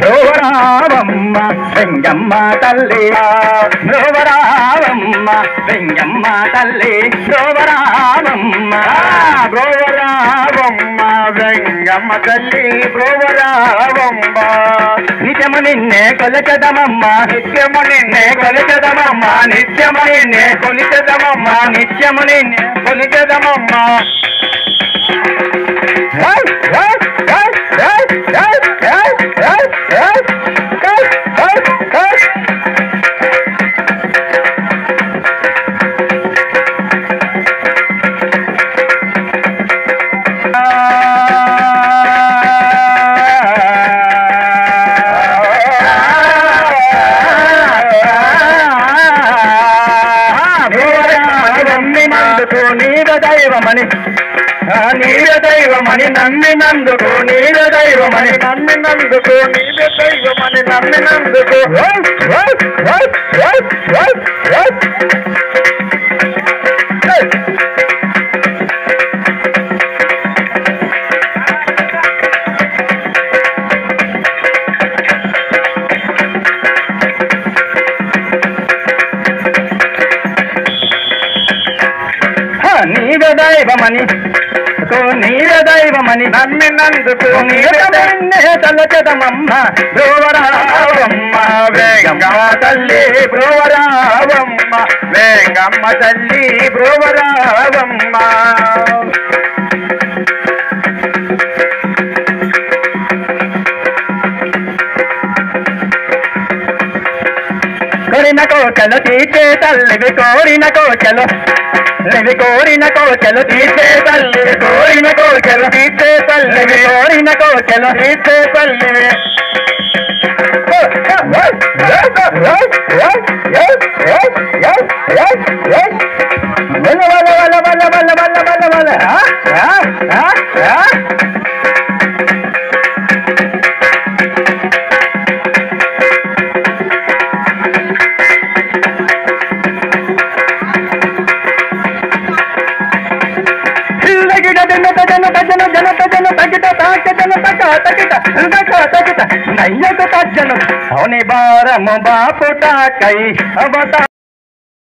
బ్రోవరావమ్మ వెంగమ్మ తల్లి బ్రోవరావమ్మ వెంగమ్మ తల్లి బ్రోవరావమ్మ బ్రోవరావమ్మ వెంగమ్మ తల్లి బ్రోవరావమ్మ నిత్యము నిన్నే కొలచదమమ్మ నిత్యము నిన్నే కొలచదమమ్మ నిత్యము నిన్నే కొలిచెదమమ్మ నిత్యము నిన్నే కొలిచెదమమ్మ దైవమని నీర దైవమని నమ్మినందుకు నీర దైవమని నమ్మినందుకు నీవే దైవమని నమ్మినందుకు నీర దైవమని నీర దైవమని నమ్మినందుకు నిన్నే తలచదమమ్మ బ్రోవరావమ్మ వేగమ్మ తల్లి బ్రోవరావమ్మ వేగమ్మ తల్లి బ్రోవరావమ్మ కోరిన కోటలు తీర్చే తల్లివి కోరిన కోటలు కోరిన కోటలు తీర్చే తల్లివి కోరిన కోటలు తీర్చే తల్లివి కోరిన కోటలు తీర్చే తల్లివి వల వల వల వల వల వల వల నయ్యకు తజ్జను అవని భారము బాపుటాకై అవత